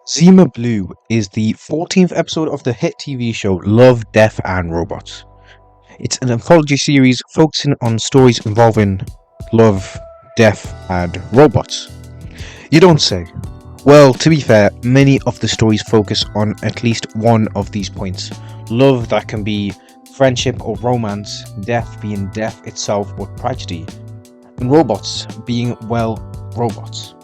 Zima Blue is the 14th episode of the hit TV show Love, Death and Robots. It's an anthology series focusing on stories involving love, death and robots. You don't say. Well, to be fair, many of the stories focus on at least one of these points. Love that can be friendship or romance, death being death itself or tragedy, and robots being, well, robots.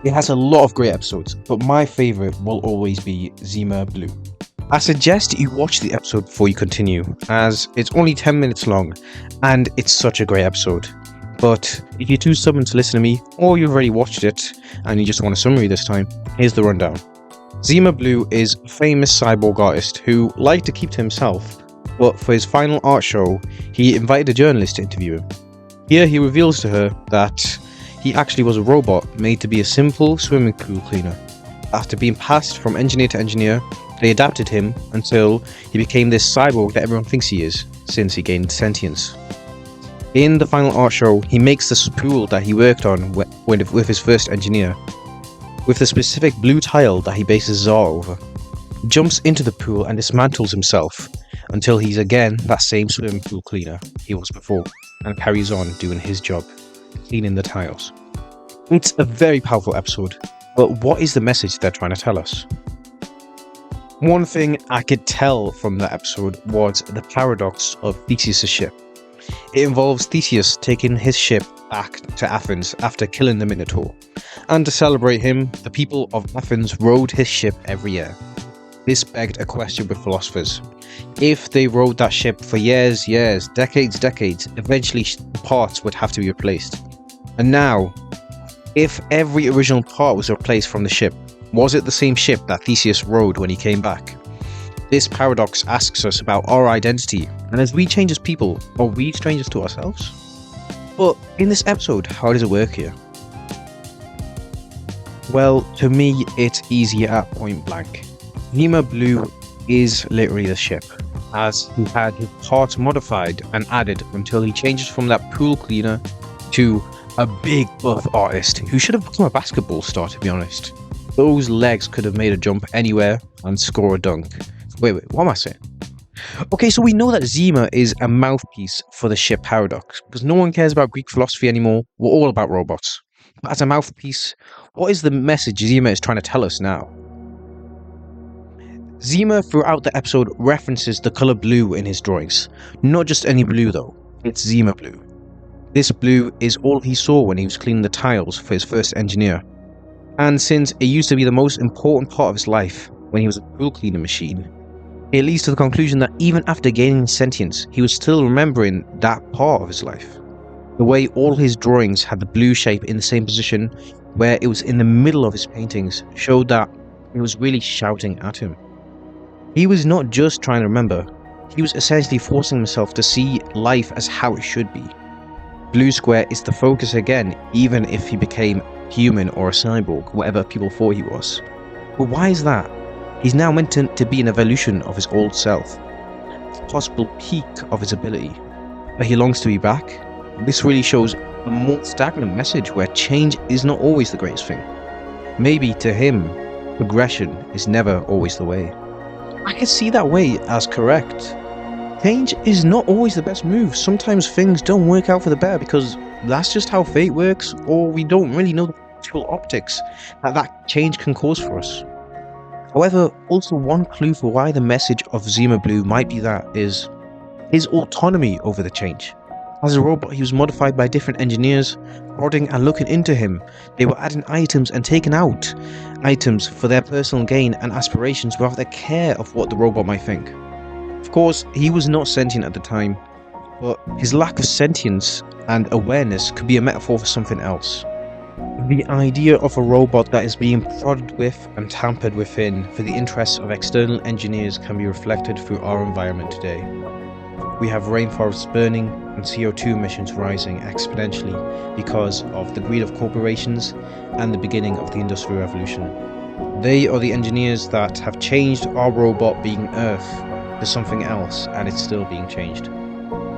It has a lot of great episodes, but my favourite will always be Zima Blue. I suggest you watch the episode before you continue, as it's only 10 minutes long, and it's such a great episode. But if you're too stubborn to listen to me, or you've already watched it, and you just want a summary this time, here's the rundown. Zima Blue is a famous cyborg artist who liked to keep to himself, but for his final art show, he invited a journalist to interview him. Here he reveals to her that he actually was a robot made to be a simple swimming pool cleaner. After being passed from engineer to engineer, they adapted him until he became this cyborg that everyone thinks he is, since he gained sentience. In the final art show, he makes this pool that he worked on with his first engineer, with the specific blue tile that he bases Zar over. He jumps into the pool and dismantles himself, until he's again that same swimming pool cleaner he was before, and carries on doing his job, cleaning the tiles. It's a very powerful episode, but what is the message they're trying to tell us? One thing I could tell from that episode was the paradox of Theseus' ship. It involves Theseus taking his ship back to Athens after killing the Minotaur, and to celebrate him, the people of Athens rode his ship every year. This begged a question with philosophers. If they rode that ship for years, decades, eventually parts would have to be replaced. And now, if every original part was replaced from the ship, was it the same ship that Theseus rode when he came back? This paradox asks us about our identity, and as we change as people, are we strangers to ourselves? But in this episode, how does it work here? Well, to me, it's easy at point blank. Zima Blue is literally the ship, as he had his parts modified and added until he changes from that pool cleaner to a big buff artist who should have become a basketball star, to be honest. Those legs could have made a jump anywhere and score a dunk. Wait, what am I saying? Okay, so we know that Zima is a mouthpiece for the ship paradox, because no one cares about Greek philosophy anymore, we're all about robots. But as a mouthpiece, what is the message Zima is trying to tell us now? Zima throughout the episode references the colour blue in his drawings. Not just any blue though, it's Zima Blue. This blue is all he saw when he was cleaning the tiles for his first engineer. And since it used to be the most important part of his life when he was a pool cleaning machine, it leads to the conclusion that even after gaining sentience, he was still remembering that part of his life. The way all his drawings had the blue shape in the same position, where it was in the middle of his paintings, showed that it was really shouting at him. He was not just trying to remember, he was essentially forcing himself to see life as how it should be. Blue Square is the focus again, even if he became human or a cyborg, whatever people thought he was. But why is that? He's now meant to be an evolution of his old self, a possible peak of his ability, but he longs to be back. This really shows a more stagnant message where change is not always the greatest thing. Maybe to him, progression is never always the way. I can see that way as correct. Change is not always the best move. Sometimes things don't work out for the better because that's just how fate works, or we don't really know the actual optics that change can cause for us. However, also one clue for why the message of Zima Blue might be that is his autonomy over the change. As a robot, he was modified by different engineers, prodding and looking into him. They were adding items and taking out items for their personal gain and aspirations without the care of what the robot might think. Of course, he was not sentient at the time, but his lack of sentience and awareness could be a metaphor for something else. The idea of a robot that is being prodded with and tampered within for the interests of external engineers can be reflected through our environment today. We have rainforests burning and CO2 emissions rising exponentially because of the greed of corporations and the beginning of the Industrial Revolution. They are the engineers that have changed our robot being Earth to something else, and it's still being changed.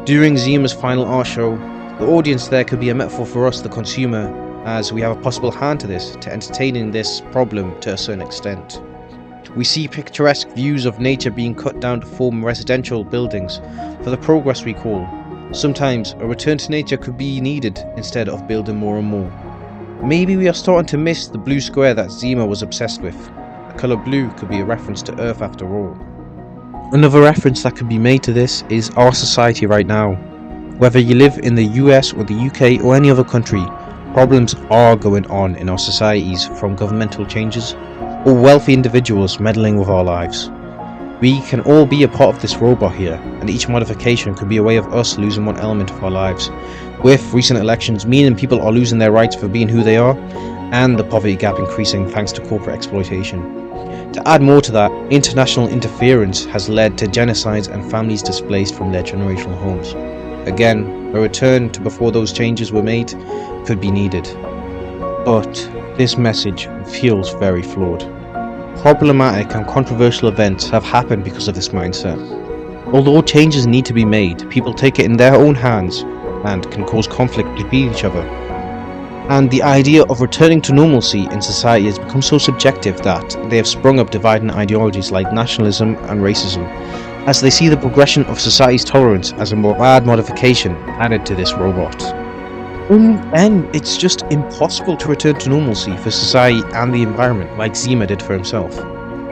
During Zima's final art show, the audience there could be a metaphor for us, the consumer, as we have a possible hand to this, to entertaining this problem to a certain extent. We see picturesque views of nature being cut down to form residential buildings for the progress we call. Sometimes a return to nature could be needed instead of building more and more. Maybe we are starting to miss the blue square that Zima was obsessed with. The colour blue could be a reference to Earth after all. Another reference that could be made to this is our society right now. Whether you live in the US or the UK or any other country, problems are going on in our societies, from governmental changes or wealthy individuals meddling with our lives. We can all be a part of this robot here, and each modification could be a way of us losing one element of our lives, with recent elections meaning people are losing their rights for being who they are, and the poverty gap increasing thanks to corporate exploitation. To add more to that, international interference has led to genocides and families displaced from their generational homes. Again, a return to before those changes were made could be needed. But this message feels very flawed. Problematic and controversial events have happened because of this mindset. Although changes need to be made, people take it in their own hands and can cause conflict between each other. And the idea of returning to normalcy in society has become so subjective that they have sprung up dividing ideologies like nationalism and racism, as they see the progression of society's tolerance as a more bad modification added to this robot. And it's just impossible to return to normalcy for society and the environment like Zima did for himself.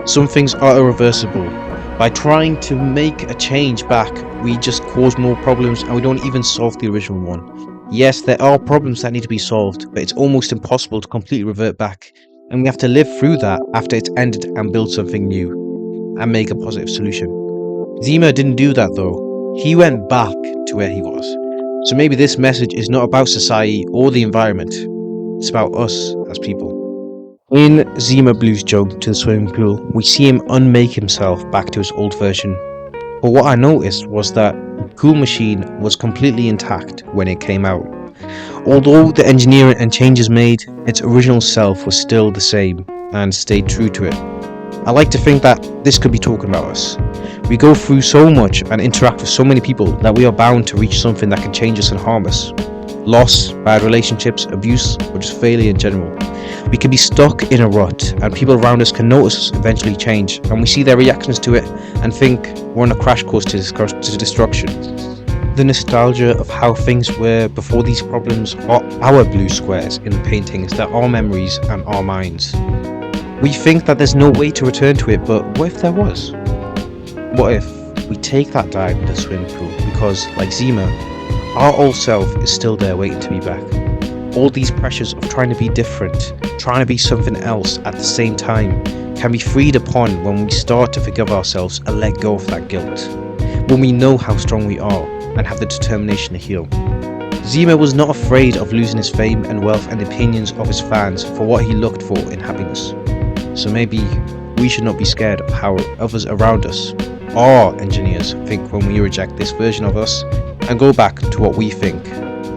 Some things are irreversible. By trying to make a change back, we just cause more problems and we don't even solve the original one. Yes, there are problems that need to be solved, but it's almost impossible to completely revert back, and we have to live through that after it's ended and build something new and make a positive solution. Zima didn't do that though. He went back to where he was. So maybe this message is not about society or the environment, it's about us as people. In Zima Blue's jump to the swimming pool, we see him unmake himself back to his old version. But what I noticed was that the pool machine was completely intact when it came out. Although the engineering and changes made, its original self was still the same and stayed true to it. I like to think that this could be talking about us. We go through so much and interact with so many people that we are bound to reach something that can change us and harm us. Loss, bad relationships, abuse, or just failure in general. We can be stuck in a rut, and people around us can notice us eventually change, and we see their reactions to it and think we're on a crash course to destruction. The nostalgia of how things were before these problems are our blue squares in the paintings that are memories and our minds. We think that there's no way to return to it, but what if there was? What if we take that dive into the swimming pool because, like Zima, our old self is still there waiting to be back? All these pressures of trying to be different, trying to be something else at the same time, can be freed upon when we start to forgive ourselves and let go of that guilt. When we know how strong we are and have the determination to heal. Zima was not afraid of losing his fame and wealth and the opinions of his fans for what he looked for in happiness. So maybe we should not be scared of how others around us, our engineers, think when we reject this version of us and go back to what we think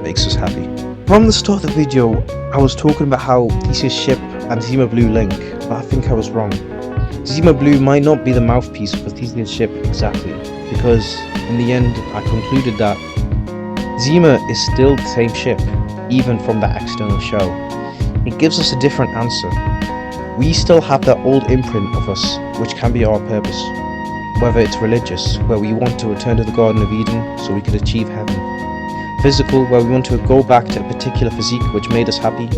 makes us happy. From the start of the video, I was talking about how Theseus' ship and Zima Blue link, but I think I was wrong. Zima Blue might not be the mouthpiece for Theseus' ship exactly, because in the end I concluded that Zima is still the same ship, even from that external shell. It gives us a different answer. We still have that old imprint of us, which can be our purpose. Whether it's religious, where we want to return to the Garden of Eden so we could achieve heaven. Physical, where we want to go back to a particular physique which made us happy.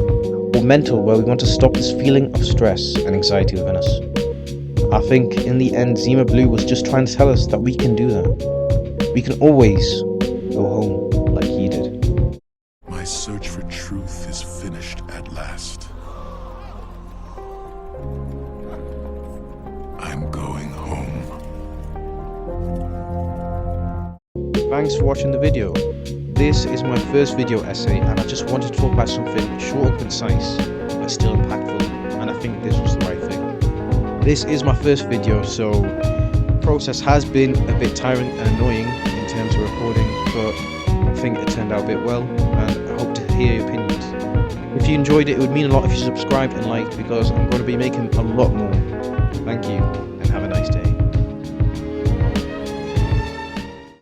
Or mental, where we want to stop this feeling of stress and anxiety within us. I think in the end Zima Blue was just trying to tell us that we can do that. We can always go home like he did. My search for truth is finished at last. I'm going home. Thanks for watching the video. This is my first video essay and I just wanted to talk about something short and concise but still impactful, and I think this was the right thing. This is my first video, so the process has been a bit tiring and annoying in terms of recording, but I think it turned out a bit well and I hope to hear your opinions. If you enjoyed it, it would mean a lot if you subscribed and liked, because I'm going to be making a lot more. Thank you.